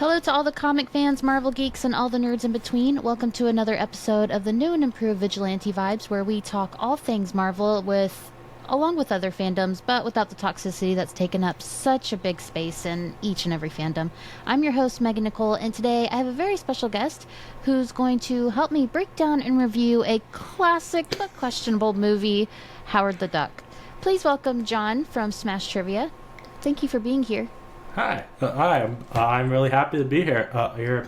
Hello to all the comic fans, Marvel geeks, and all the nerds in between. Welcome to another episode of the new and improved Vigilante Vibes, where we talk all things Marvel along with other fandoms, but without the toxicity that's taken up such a big space in each and every fandom. I'm your host, Megan Nicole, and today I have a very special guest who's going to help me break down and review a classic but questionable movie, Howard the Duck. Please welcome John from Smash Trivia. Thank you for being here. Hi, I'm really happy to be here.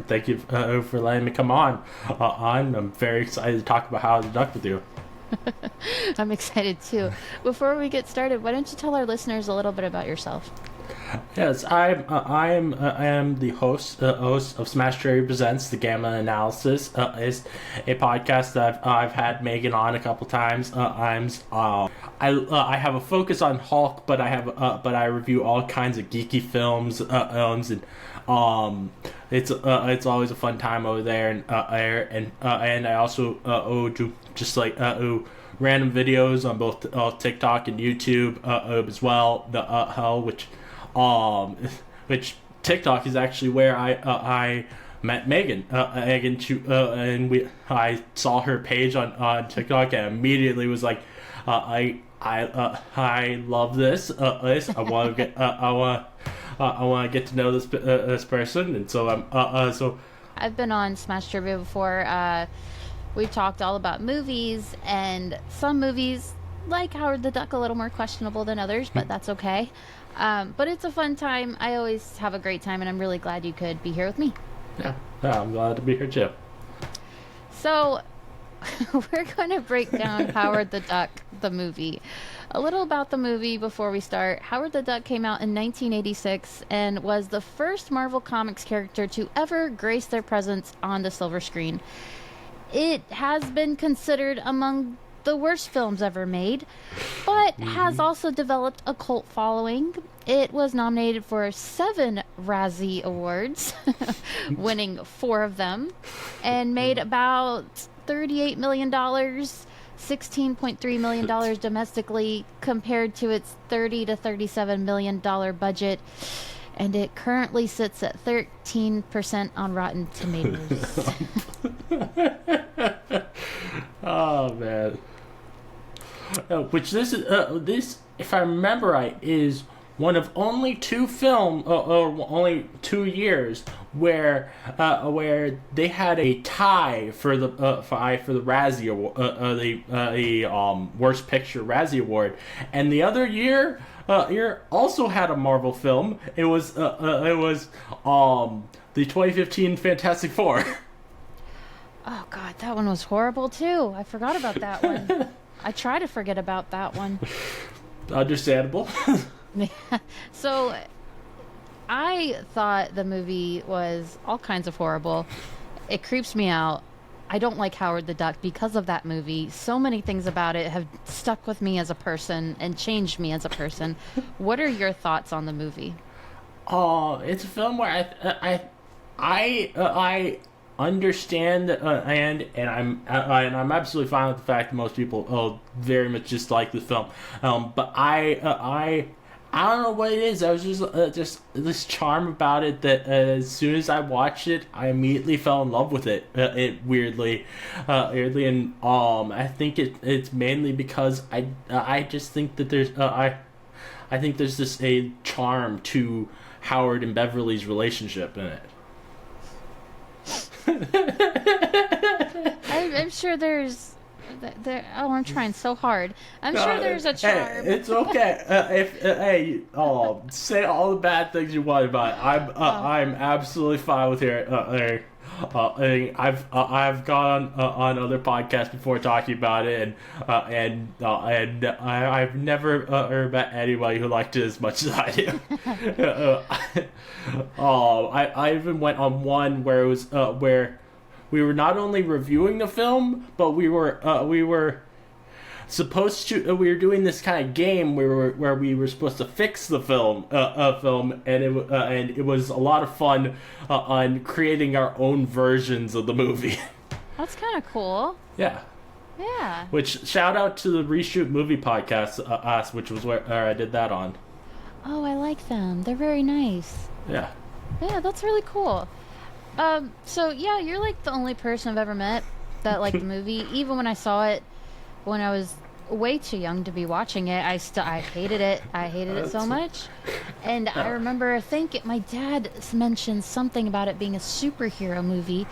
Thank you for letting me come on. I'm very excited to talk about Howard the Duck with you. I'm excited too. Before we get started, why don't you tell our listeners a little bit about yourself? Yes, I am the host of Smash Trivia Presents The Gamma Analysis. Is a podcast that I've had Megan on a couple times. I have a focus on Hulk, but I review all kinds of geeky films, it's always a fun time over there, and I also do just random videos on both TikTok and YouTube as well. Which TikTok is actually where I met Megan. I saw her page on TikTok and immediately was like, I love this. I want to get to know this person, and so I've been on Smash Trivia before. We've talked all about movies, and some movies, like Howard the Duck, a little more questionable than others, but that's okay. But it's a fun time. I always have a great time, and I'm really glad you could be here with me. Yeah, I'm glad to be here too. So, we're going to break down Howard the Duck, the movie. A little about the movie before we start. Howard the Duck came out in 1986 and was the first Marvel Comics character to ever grace their presence on the silver screen. It has been considered among the worst films ever made, but has also developed a cult following. It was nominated for 7 Razzie Awards, winning 4 of them, and made about $38 million, $16.3 million domestically, compared to its $30 to $37 million budget. And it currently sits at 13% on Rotten Tomatoes. Oh man. Which this is if I remember right, is one of only 2 or only 2 years where they had a tie for the Razzie Award, the Worst Picture Razzie Award, and the other year also had a Marvel film. It was the 2015 Fantastic Four. Oh god, that one was horrible too. I forgot about that one. I try to forget about that one. Understandable. So, I thought the movie was all kinds of horrible. It creeps me out. I don't like Howard the Duck because of that movie. So many things about it have stuck with me as a person and changed me as a person. What are your thoughts on the movie? It's a film where I understand and I'm absolutely fine with the fact that most people very much dislike the film. But I don't know what it is. I was just this charm about it that as soon as I watched it, I immediately fell in love with it. Weirdly, and I think it's mainly because I just think that I think there's just a charm to Howard and Beverly's relationship in it. I'm sure there's. I'm trying so hard. I'm sure there's a charm. Hey, it's okay. Say all the bad things you want about it. I'm absolutely fine with it. I've gone on other podcasts before talking about it, and I've never met anybody who liked it as much as I do. I even went on one where it was where we were not only reviewing the film, but we were supposed to. We were doing this kind of game where we were supposed to fix the film, and it was a lot of fun on creating our own versions of the movie. That's kind of cool. Yeah. Yeah. Which shout out to the Reshoot Movie Podcast, which was where I did that on. Oh, I like them. They're very nice. Yeah. Yeah, that's really cool. So yeah, you're like the only person I've ever met that liked the movie. Even when I saw it when I was way too young to be watching it, I hated it. I hated it so That's, much. And I uh, remember, I think my dad mentioned something about it being a superhero movie,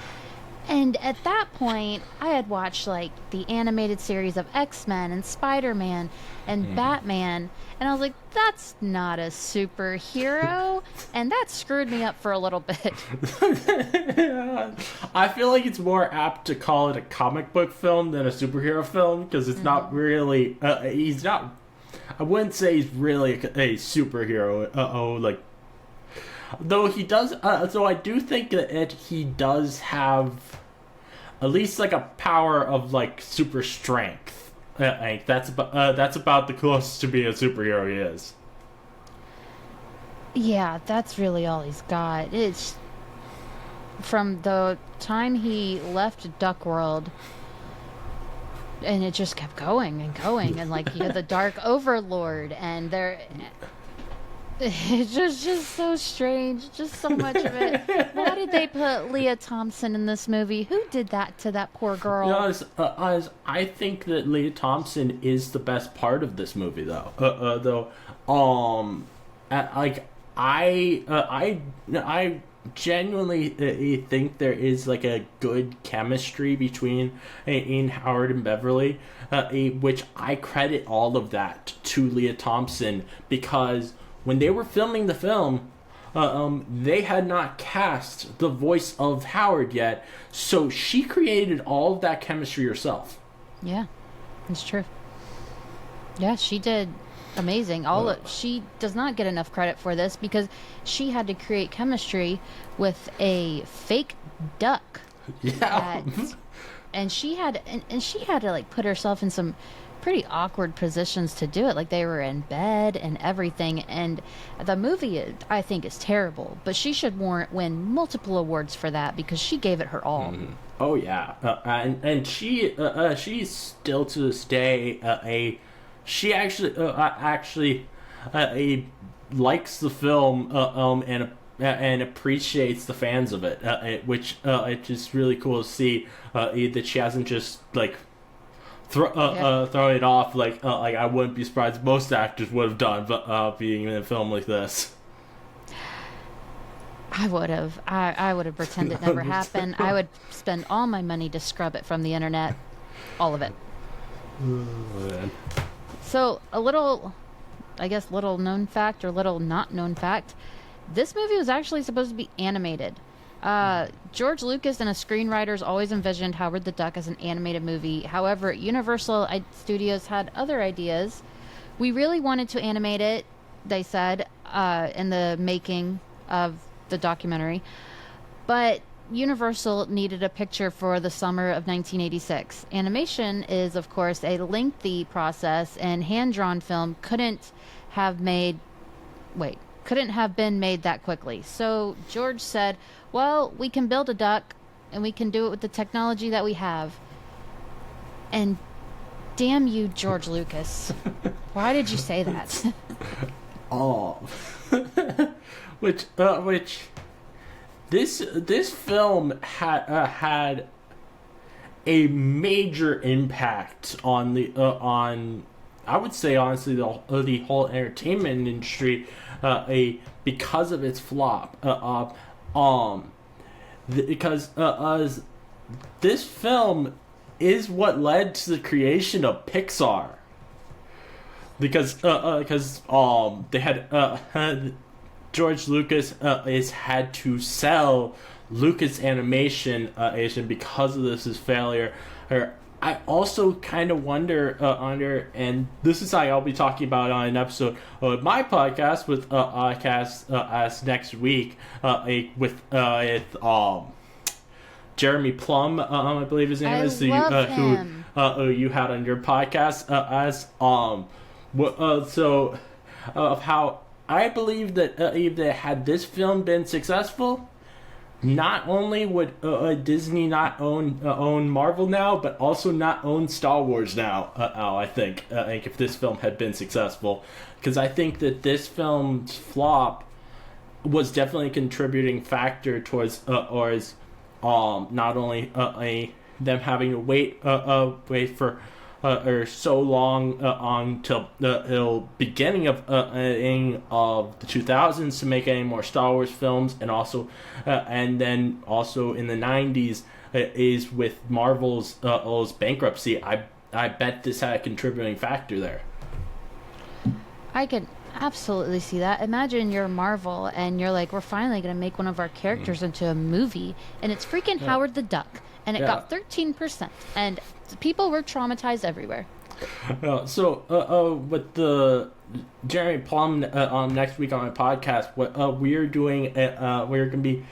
and at that point, I had watched like the animated series of X-Men and Spider-Man and Batman, and I was like, that's not a superhero, and that screwed me up for a little bit. I feel like it's more apt to call it a comic book film than a superhero film because it's not really. He's not. I wouldn't say he's really a superhero. Like though he does. So I do think that he does have at least like a power of like super strength. Like that's about the closest to being a superhero he is. Yeah, that's really all he's got. It's from the time he left Duck World, and it just kept going and going, and like you had the Dark Overlord, and there, it's just so strange, just so much of it. Why did they put Leah Thompson in this movie? Who did that to that poor You know, girl? I think that Leah Thompson is the best part of this movie, though. Like I genuinely think there is like a good chemistry between in Howard and Beverly, which I credit all of that to Leah Thompson because when they were filming the film, they had not cast the voice of Howard yet, so she created all of that chemistry herself. Yeah, it's true. Yeah, she did amazing. She does not get enough credit for this because she had to create chemistry with a fake duck Yeah. that and she had to like put herself in some pretty awkward positions to do it. Like they were in bed and everything, and the movie I think is terrible, but she should win multiple awards for that because she gave it her all. Oh yeah, and she's still to this day a she actually a likes the film and appreciates the fans of it, which it's just really cool to see that she hasn't just like Yeah. thrown it off like I wouldn't be surprised most actors would have done, but being in a film like this. I would have. I would have pretended it never happened. I would spend all my money to scrub it from the internet. All of it. Man. So, a little, I guess, little known fact or little not known fact, this movie was actually supposed to be animated. George Lucas and his screenwriters always envisioned Howard the Duck as an animated movie. However, Universal Studios had other ideas. We really wanted to animate it, they said, in the making of the documentary. But Universal needed a picture for the summer of 1986. Animation is, of course, a lengthy process, and hand drawn film have made. Couldn't have been made that quickly. So George said, well, we can build a duck, and we can do it with the technology that we have. And damn you, George Lucas. Why did you say that? Oh, which this film had a major impact on the on I would say honestly the whole entertainment industry because of its flop because this film is what led to the creation of Pixar because they had George Lucas is had to sell Lucas Animation Asian because of this failure. I also kind of wonder and this is something I'll be talking about on an episode of my podcast with as next week with Jeremy Plum, I believe his name I is, love him. who you had on your podcast as so of how I believe that if had this film been successful, not only would Disney not own Marvel now, but also not own Star Wars now. I think if this film had been successful, because I think that this film's flop was definitely a contributing factor towards not only them having to wait for or so long on till the beginning of the 2000s to make any more Star Wars films, and then also in the 90s is with Marvel's bankruptcy. I bet this had a contributing factor there. I could absolutely see that. Imagine you're Marvel and you're like, we're finally going to make one of our characters into a movie, and it's freaking Howard the Duck, and it got 13%, and people were traumatized everywhere. With the Jeremy Plum next week on my podcast, what we're doing, we're going to be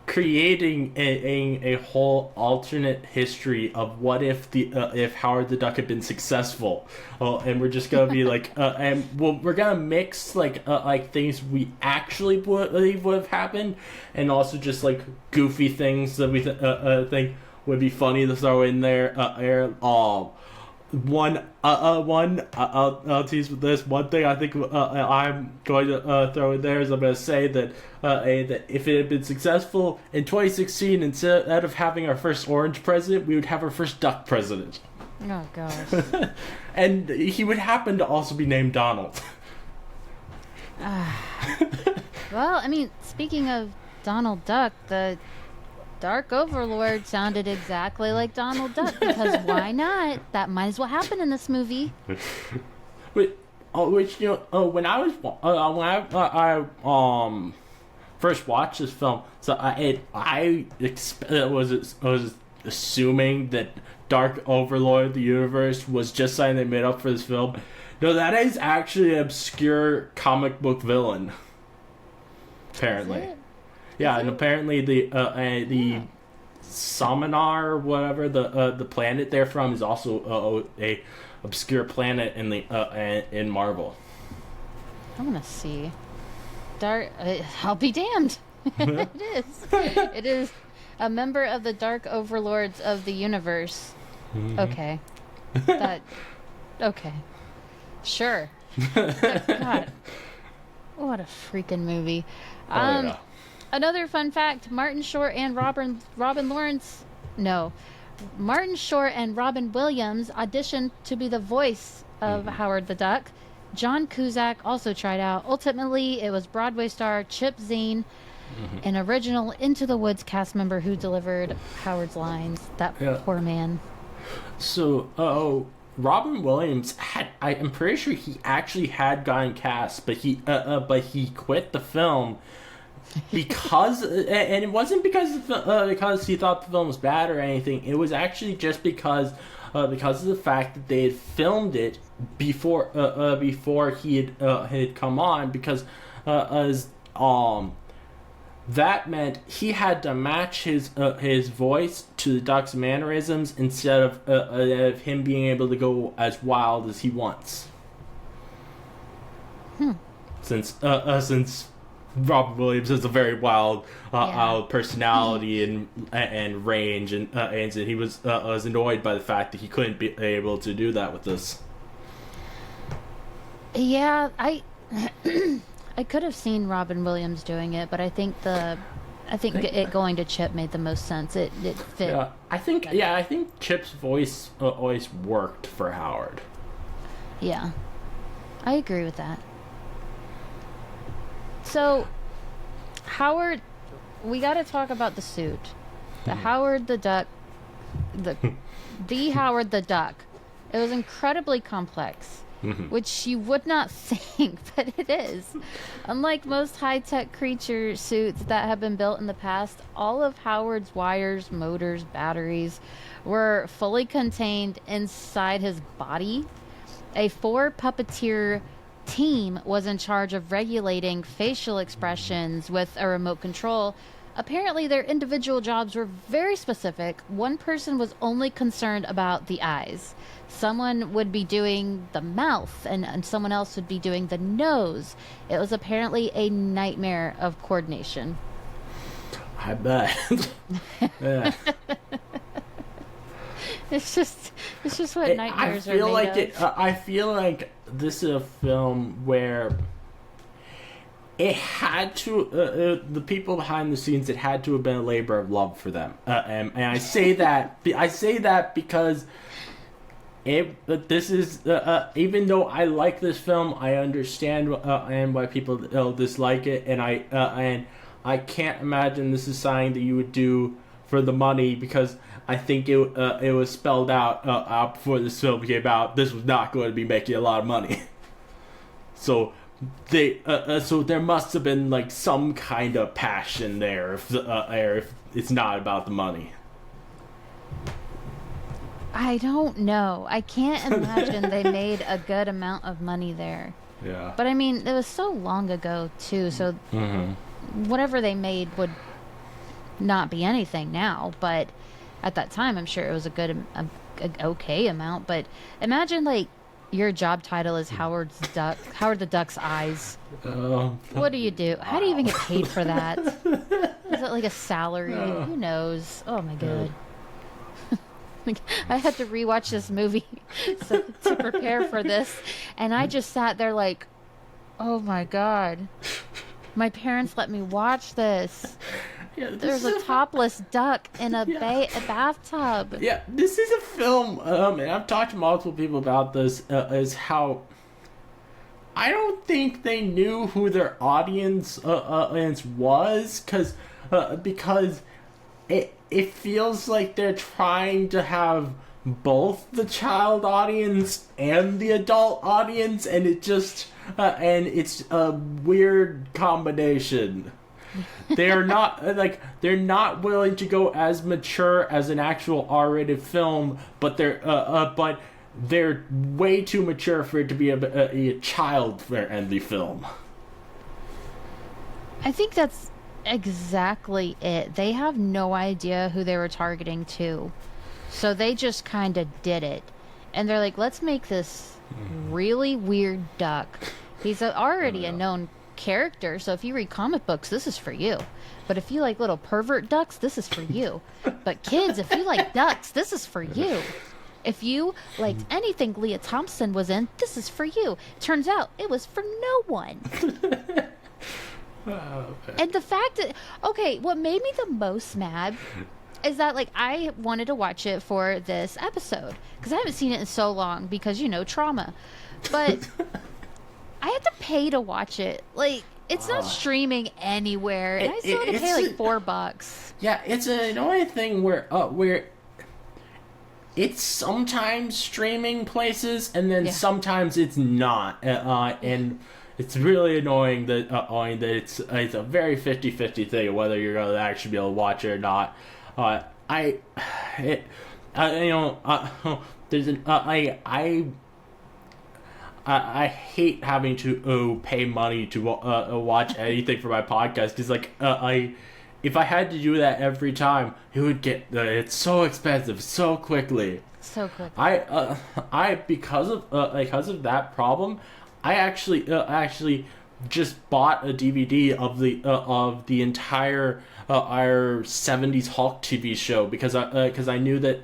creating a whole alternate history of what if if Howard the Duck had been successful, and we're just gonna be like, we're gonna mix like things we actually believe would have happened, and also just like goofy things that we think would be funny to throw in there. I'll tease with this. One thing I think I'm going to throw in there is I'm going to say that that if it had been successful in 2016, instead of having our first orange president, we would have our first duck president. Oh gosh. And he would happen to also be named Donald. Well, I mean, speaking of Donald Duck, the Dark Overlord sounded exactly like Donald Duck, because why not? That might as well happen in this movie. When I first watched this film, so I was assuming that Dark Overlord, the universe, was just something they made up for this film. No, that is actually an obscure comic book villain. Apparently. Yeah, and apparently the Samanar, whatever the planet they're from, is also a obscure planet in Marvel. I'm gonna see. I'll be damned. It is. It is a member of the Dark Overlords of the universe. Mm-hmm. Okay. Okay. Sure. God. What a freaking movie. Yeah. Another fun fact, Martin Short and Robin Williams auditioned to be the voice of Howard the Duck. John Cusack also tried out. Ultimately, it was Broadway star Chip Zien, an original Into the Woods cast member, who delivered Howard's lines. That poor man. So, Robin Williams I'm pretty sure he actually had gotten cast, but he quit the film because, and it wasn't because he thought the film was bad or anything. It was actually just because of the fact that they had filmed it before he had come on, because that meant he had to match his voice to the Duck's mannerisms instead of him being able to go as wild as he wants. Since Robin Williams has a very wild personality and range, and he was annoyed by the fact that he couldn't be able to do that with this. Yeah, I could have seen Robin Williams doing it, but I think it going to Chip made the most sense. It fit. Yeah, I think Chip's voice always worked for Howard. Yeah, I agree with that. So, Howard, we got to talk about the suit. The Howard the Duck, the Howard the Duck. It was incredibly complex. Which you would not think, but it is. Unlike most high-tech creature suits that have been built in the past, all of Howard's wires, motors, batteries were fully contained inside his body. A 4-puppeteer team was in charge of regulating facial expressions with a remote control. Apparently, their individual jobs were very specific. One person was only concerned about the eyes. Someone would be doing the mouth, and someone else would be doing the nose. It was apparently a nightmare of coordination. I bet. Yeah. It's just what nightmares are made of. I feel like this is a film where it had to the people behind the scenes. It had to have been a labor of love for them, and I say that because this is even though I like this film, I understand and why people dislike it, and I can't imagine this is something that you would do for the money, because I think it was spelled out before this film came out. This was not going to be making a lot of money, so so there must have been like some kind of passion there if it's not about the money. I don't know. I can't imagine they made a good amount of money there. Yeah. But I mean, it was so long ago too, so whatever they made would not be anything now. But at that time, I'm sure it was a okay amount. But imagine like your job title is Howard the Duck's eyes. What do you do? How do you even get paid for that? Is it like a salary? Who knows? Oh my god. Like, I had to rewatch this movie to prepare for this, and I just sat there like, oh my god, my parents let me watch this. Yeah, There's a topless duck in a bathtub. Yeah, this is a film, and I've talked to multiple people about this, is how I don't think they knew who their audience was, because it feels like they're trying to have both the child audience and the adult audience, and it's a weird combination. They're not willing to go as mature as an actual R-rated film, but they're way too mature for it to be a child-friendly film. I think that's exactly it. They have no idea who they were targeting to, so they just kind of did it, and they're like, let's make this really weird duck. He's already a known character, so if you read comic books, this is for you. But if you like little pervert ducks, this is for you. But kids, if you like ducks, this is for you. If you liked anything Leah Thompson was in, this is for you. Turns out it was for no one. And the fact that, okay, what made me the most mad is that, like, I wanted to watch it for this episode because I haven't seen it in so long because, trauma. But I had to pay to watch it. Like, it's not streaming anywhere, and I still had to pay like $4. Yeah, it's an annoying thing where it's sometimes streaming places, and then sometimes it's not, and it's really annoying that it's a very 50-50 thing whether you're gonna actually be able to watch it or not. I hate having to pay money to watch anything for my podcast, because if I had to do that every time, it would get it's so expensive so quickly. So quick. Because of that problem, I actually just bought a DVD of the entire our 70s Hulk TV show because I knew that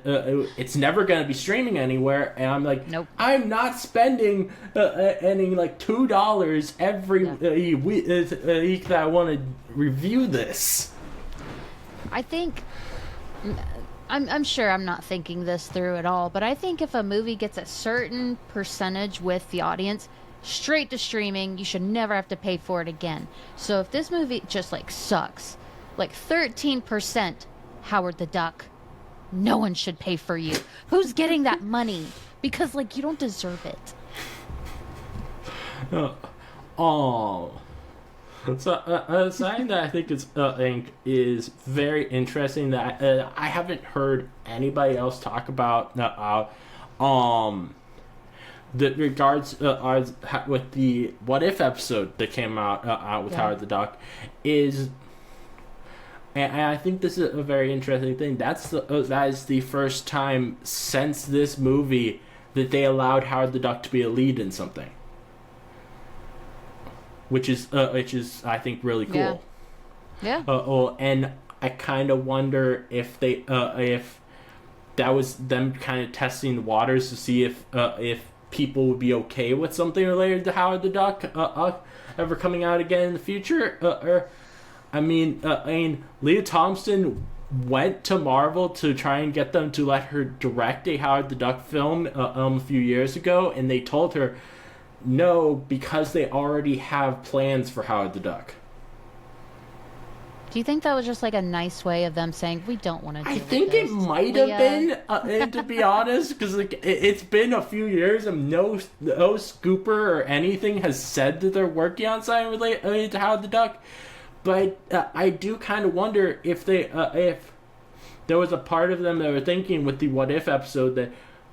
it's never going to be streaming anywhere, and I'm like, nope. I'm not spending any like $2 every week that I want to review this. I think I'm sure I'm not thinking this through at all, but I think if a movie gets a certain percentage with the audience, straight to streaming, you should never have to pay for it again. So if this movie just like sucks, like 13% Howard the Duck, no one should pay for you. Who's getting that money? Because like you don't deserve it. So something that I think is very interesting that I haven't heard anybody else talk about that regards with the What If episode that came out with Howard the Duck is, and I think this is a very interesting thing. That is the first time since this movie that they allowed Howard the Duck to be a lead in something. Which is I think really cool. Yeah. And I kind of wonder if if that was them kind of testing the waters to see if people would be okay with something related to Howard the Duck ever coming out again in the future. I mean, Leah Thompson went to Marvel to try and get them to let her direct a Howard the Duck film a few years ago, and they told her no because they already have plans for Howard the Duck. Do you think that was just like a nice way of them saying we don't want to do I think this, it might have Leah? been, to be honest, because like, it's been a few years and no scooper or anything has said that they're working on something related to Howard the Duck. But I do kind of wonder if if there was a part of them that were thinking with the What If episode that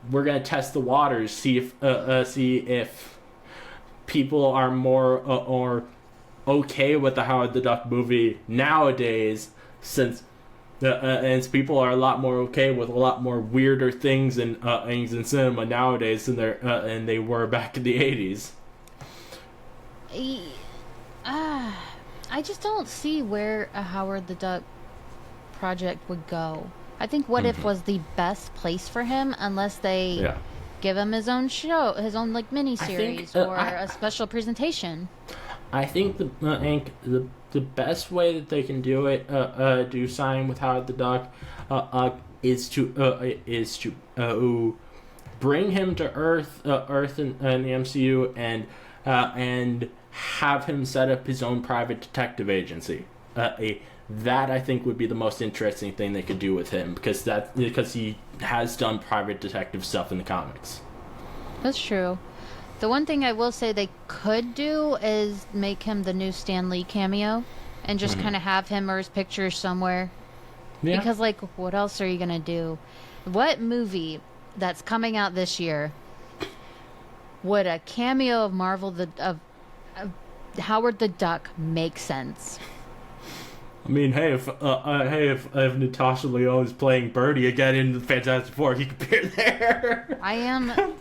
we're gonna test the waters, see if people are more or okay with the Howard the Duck movie nowadays, since people are a lot more okay with a lot more weirder things and things in cinema nowadays than they were back in the 80s. I just don't see where a Howard the Duck project would go. I think What If was the best place for him, unless they give him his own show, his own like mini series or a special presentation. I think the best way that they can do it, do sign with Howard the Duck, is to bring him to Earth in the MCU, and have him set up his own private detective agency. That I think would be the most interesting thing they could do with him, because he has done private detective stuff in the comics. That's true. The one thing I will say they could do is make him the new Stan Lee cameo and just kind of have him or his picture somewhere. Yeah. Because, like, what else are you going to do? What movie that's coming out this year would a cameo of of Howard the Duck make sense? I mean, hey, if Natasha Lyonne is playing Birdie again in the Fantastic Four, he could appear there. I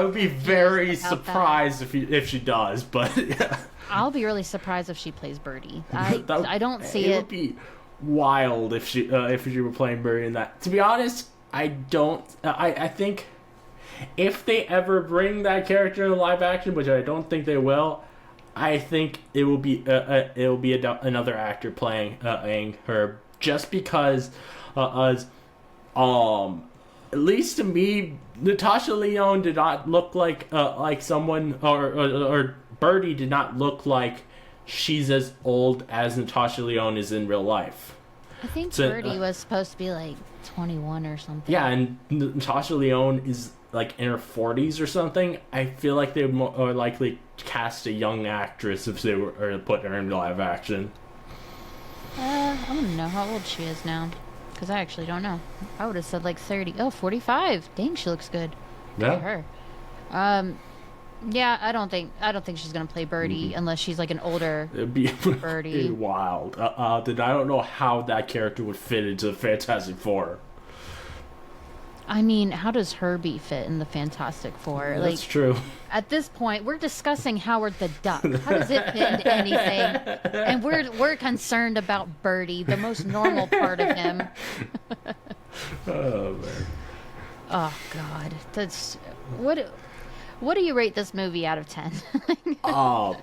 would be very surprised if she does, but yeah. I'll be really surprised if she plays Birdie. I don't see it. It would be wild if she were playing Birdie in that. To be honest, I don't. I think if they ever bring that character in live action, which I don't think they will, I think it will be another actor playing her, just because at least to me, Natasha Lyonne did not look like someone, or Birdie did not look like she's as old as Natasha Lyonne is in real life. I think Birdie was supposed to be like 21 or something. Yeah, and Natasha Lyonne is like in her 40s or something. I feel like they would more likely cast a young actress if they were or put her in live action. I want to know how old she is now, because I actually don't know. I would have said like 30. Oh, 45. Dang, she looks good. Yeah. Her. Yeah, I don't think she's gonna play Birdie unless she's like an older It'd be Birdie. Wild. Then I don't know how that character would fit into the Fantastic Four. I mean, how does Herbie fit in the Fantastic Four? That's true. At this point, we're discussing Howard the Duck. How does it fit into anything? And we're concerned about Birdie, the most normal part of him. Oh man. Oh God, that's what. What do you rate this movie out of 10? I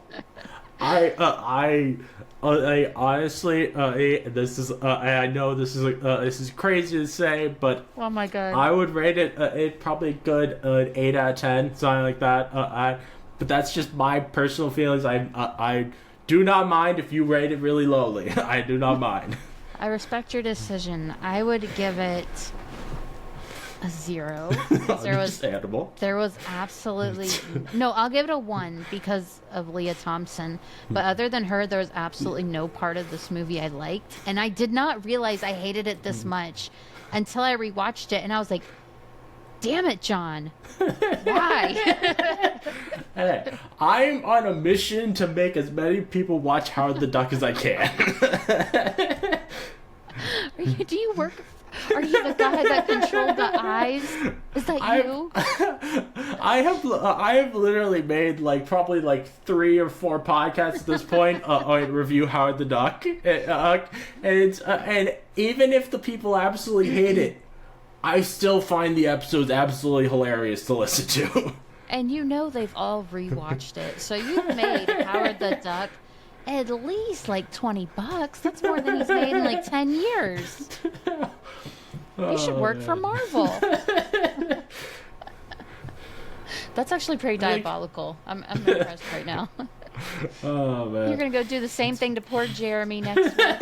honestly, this is I know this is crazy to say, but oh my God, I would rate it probably good, 8 out of 10, something like that. But that's just my personal feelings. I do not mind if you rate it really lowly. I do not mind. I respect your decision. I would give it a 0. Understandable. There was absolutely no. I'll give it a 1 because of Leah Thompson. But other than her, there was absolutely no part of this movie I liked, and I did not realize I hated it this much until I rewatched it, and I was like, "Damn it, John! Why?" Hey, I'm on a mission to make as many people watch Howard the Duck as I can. Do you work? Are you the guy that controlled the eyes? Is that you? I have literally made probably 3 or 4 podcasts at this point on review Howard the Duck, and even if the people absolutely hate it, I still find the episodes absolutely hilarious to listen to. And you know they've all rewatched it. So you've made Howard the Duck at least like $20. That's more than he's made in like 10 years. You should work for Marvel. That's actually pretty diabolical. I'm impressed right now. Oh man. You're gonna go do the same thing to poor Jeremy next week.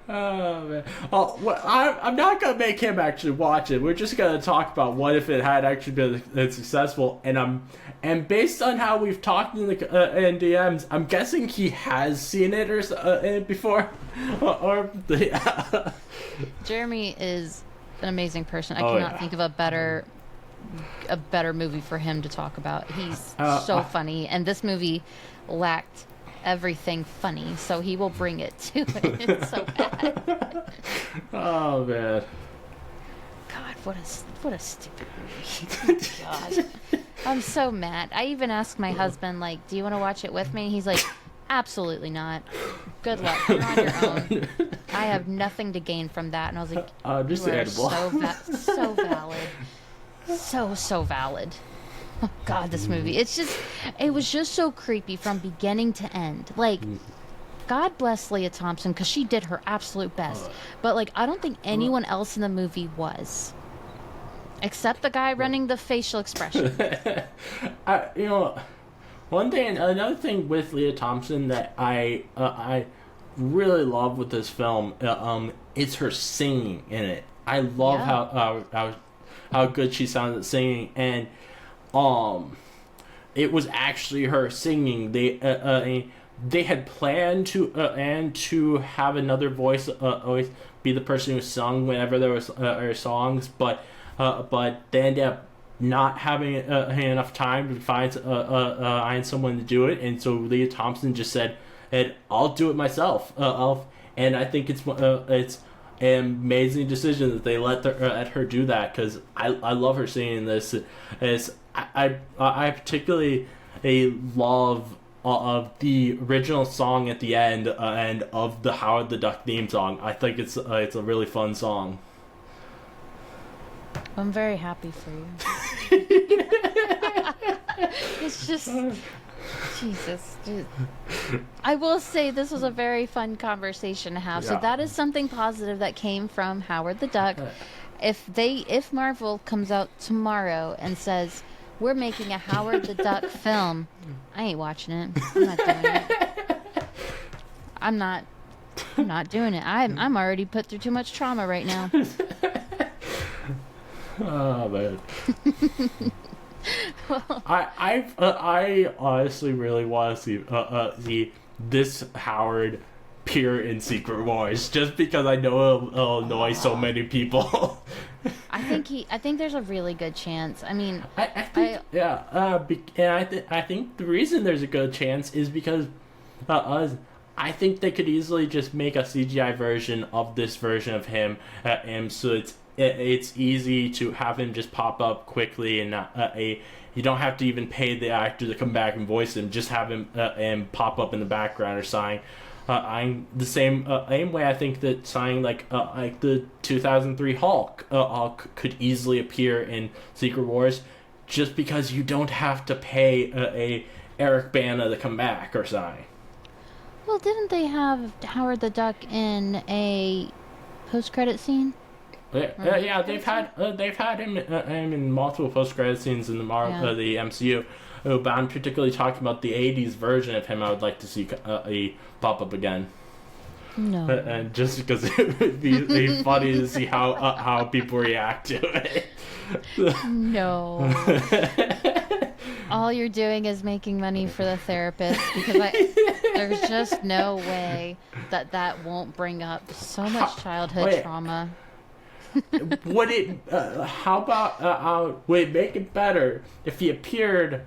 Oh man. Oh, well, I'm not gonna make him actually watch it. We're just gonna talk about what if it had actually been successful. And based on how we've talked in the in DMs, I'm guessing he has seen it or before, or the. Jeremy is an amazing person. I cannot think of a better movie for him to talk about. He's so funny, and this movie lacked everything funny, so he will bring it to it. It's so bad. Oh man. God, what a stupid movie. Oh, God. I'm so mad. I even asked my husband, like, do you want to watch it with me? He's like, absolutely not. Good luck. You're on your own. I have nothing to gain from that. And I was like, just you are edible. so valid. So valid. Oh, God, this movie. It was just so creepy from beginning to end. Like, God bless Leah Thompson, because she did her absolute best. But, like, I don't think anyone else in the movie was. Except the guy running the facial expression. Another thing with Leah Thompson that I really love with this film, is her singing in it. I love how good she sounded at singing, and it was actually her singing. They had planned to have another voice always be the person who sung whenever there was songs, but they ended up not having enough time to find someone to do it, and so Leah Thompson just said, "I'll do it myself." And I think it's an amazing decision that they let her do that, because I love her singing this. I particularly love of the original song at the end and of the Howard the Duck theme song. I think it's a really fun song. I'm very happy for you. It's just Jesus. I will say this was a very fun conversation to have. Yeah. So that is something positive that came from Howard the Duck. If Marvel comes out tomorrow and says, we're making a Howard the Duck film, I ain't watching it. I'm not doing it. I'm not doing it. I'm already put through too much trauma right now. Oh man. I honestly really want to see this Howard appear in Secret Wars, just because I know it'll annoy so many people. I think there's a really good chance. I mean, I think the reason there's a good chance is because I think they could easily just make a CGI version of this version of him, and so it's easy to have him just pop up quickly, and you don't have to even pay the actor to come back and voice him. Just have him and pop up in the background or sign. I'm the same way. I think that signing like the 2003 Hulk could easily appear in Secret Wars, just because you don't have to pay a Eric Bana to come back or sign. Well, didn't they have Howard the Duck in a post-credit scene? Yeah, they've had him in multiple post-credit scenes in the MCU. But I'm particularly talking about the '80s version of him. I would like to see a pop up again. No, and just because it would be funny to see how people react to it. No. All you're doing is making money for the therapist, because there's just no way that won't bring up so much childhood trauma. Would it? How about? Would it make it better if he appeared,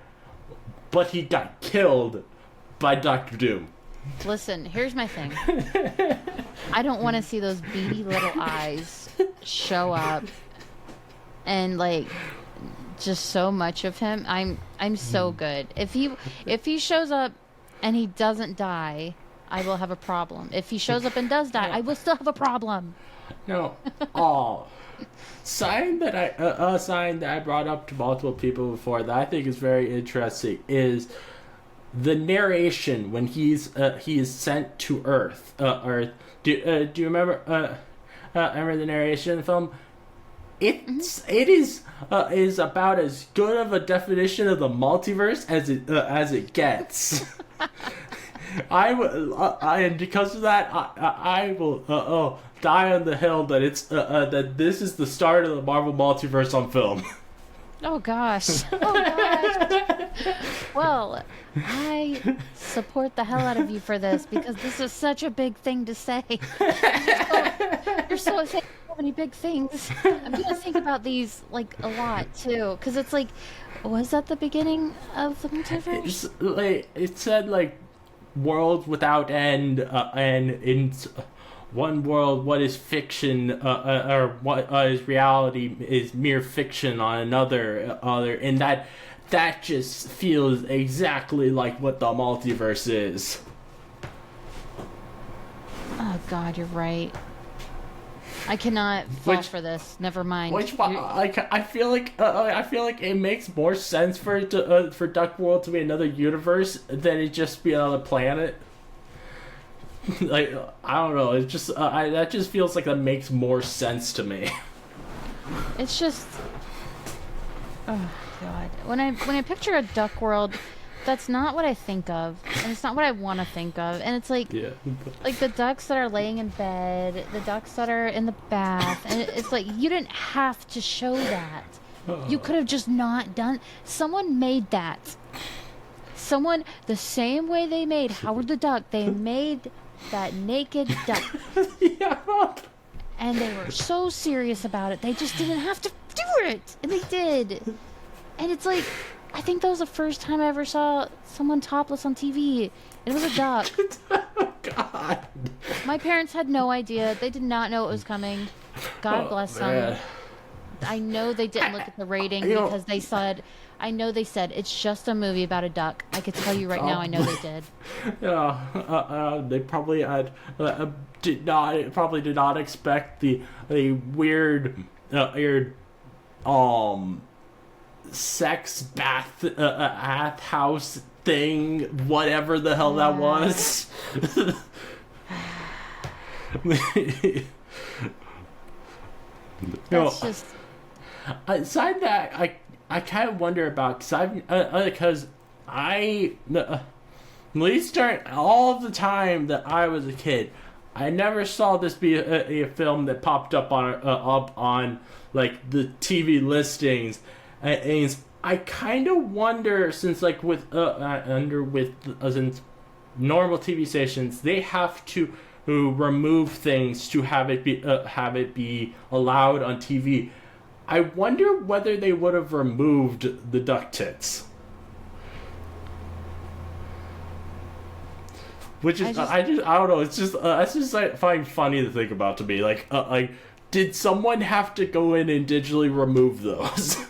but he got killed by Dr. Doom? Listen, here's my thing. I don't want to see those beady little eyes show up, and like just so much of him. I'm so good. If he shows up and he doesn't die, I will have a problem. If he shows up and does die, I will still have a problem. No. Oh. sign that I brought up to multiple people before that I think is very interesting is the narration when he is sent to Earth. Do you remember? Remember the narration in the film? It is about as good of a definition of the multiverse as it gets. And because of that, I will die on the hill that that this is the start of the Marvel multiverse on film. Oh gosh. Oh gosh. Well, I support the hell out of you for this because this is such a big thing to say. You're so saying so many big things. I'm gonna think about these like a lot too, because it's like, was that the beginning of the multiverse? It said like worlds without end, and in one world, what is fiction, or what is reality, is mere fiction on another, and that just feels exactly like what the multiverse is. Oh God, you're right. I cannot fall for this. Never mind. I feel like it makes more sense for it to for Duck World to be another universe than it just be another planet. Like I don't know, it just that just feels like that makes more sense to me. It's just, oh God. When I picture a Duck World, that's not what I think of, and it's not what I want to think of. And it's like, Yeah. like the ducks that are laying in bed, the ducks that are in the bath, and it's like you didn't have to show that. You could have just not done. Someone made that. Someone, the same way they made Howard the Duck, they made that naked duck. Yeah. And they were so serious about it. They just didn't have to do it. And they did. And it's like, I think that was the first time I ever saw someone topless on TV. It was a duck. Oh God. My parents had no idea. They did not know it was coming. God bless them. I know they didn't look at the rating because they said, I know they said it's just a movie about a duck. I could tell you right now, I know they did. Yeah, they probably did not expect the weird sex bath house thing, whatever the hell that was. That's just. Aside that, I kind of wonder about because at least during all the time that I was a kid, I never saw this be a film that popped up on like the TV listings. And I kind of wonder, since like since normal TV stations, they have to remove things to have it be allowed on TV. I wonder whether they would have removed the duck tits. Which is I don't know. It's just that's just I find funny to think about to me. Like did someone have to go in and digitally remove those?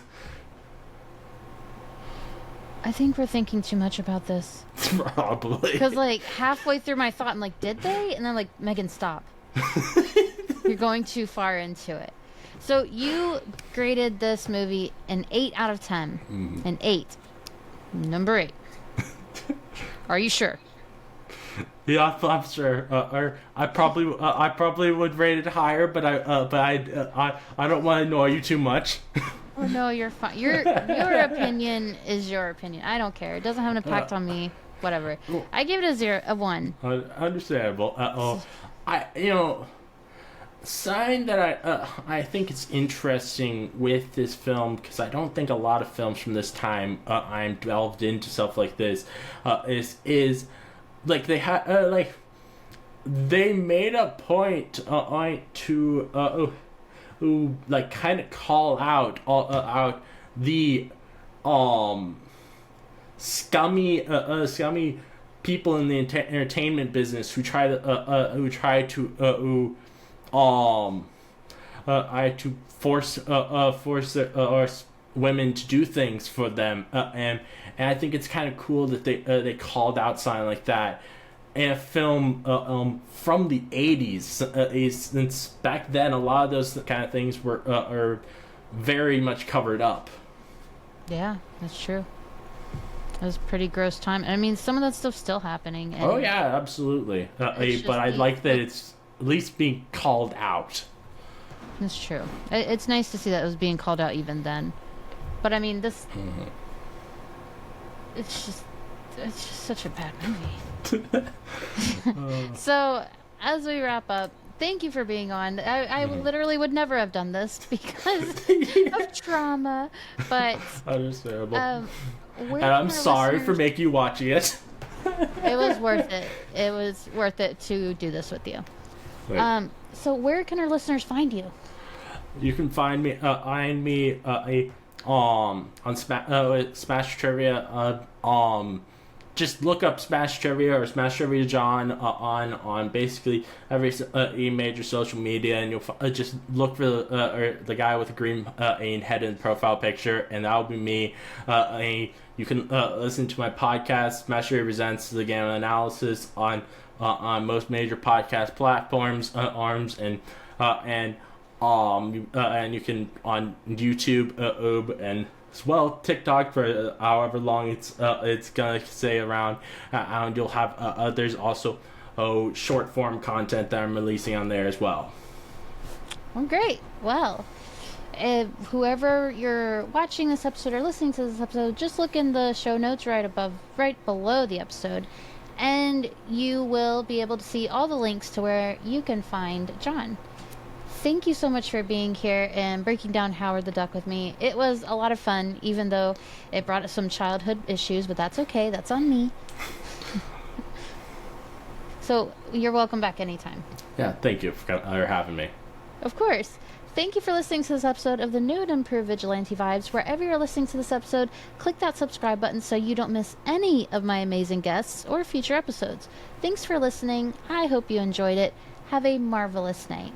I think we're thinking too much about this. Probably. Because like halfway through my thought, I'm like, did they? And then like, Megan, stop. You're going too far into it. So you graded this movie an 8 out of 10. An 8. Number 8. Are you sure? Yeah, I'm sure. Or I probably would rate it higher, but I don't want to annoy you too much. Oh no, you're fine. Your opinion is your opinion. I don't care. It doesn't have an impact on me. Whatever. I give it a 1. Understandable. Sign that I think it's interesting with this film, because I don't think a lot of films from this time I'm delved into stuff like this is like they had like they made a point to who like kind of call out the scummy people in the entertainment business who try to force women to do things for them, and I think it's kind of cool that they called out something like that. in a film from the 80s. Since back then, a lot of those kind of things were are very much covered up. Yeah, that's true. It was a pretty gross time. I mean, some of that stuff's still happening. And Oh yeah, absolutely. it's But just I like that it's at least being called out. It's true. It's nice to see that it was being called out even then. But I mean, this. It's just such a bad movie. So, as we wrap up, thank you for being on. I literally would never have done this because of trauma. But Understandable. where And I'm can our sorry for listeners- making you watching it. It was worth it. It was worth it to do this with you. Right. So where can our listeners find you? You can find me on Smash Trivia. Just look up Smash Trivia or Smash Trivia John on basically every major social media, and you'll just look for the guy with the green head in the profile picture, and that'll be me. You can listen to my podcast, Smash Trivia Presents the Game Analysis, on most major podcast platforms, and you can on YouTube, and as well TikTok for however long it's gonna stay around, and you'll have there's also short form content that I'm releasing on there as well. Well, great. Well, whoever you're watching this episode or listening to this episode, just look in the show notes right below the episode, and you will be able to see all the links to where you can find John. Thank you so much for being here and breaking down Howard the Duck with me. It was a lot of fun, even though it brought us some childhood issues, but that's okay. That's on me. So you're welcome back anytime. Yeah, thank you for having me. Of course. Thank you for listening to this episode of the New and Improved Vigilante Vibes. Wherever you're listening to this episode, click that subscribe button so you don't miss any of my amazing guests or future episodes. Thanks for listening. I hope you enjoyed it. Have a marvelous night.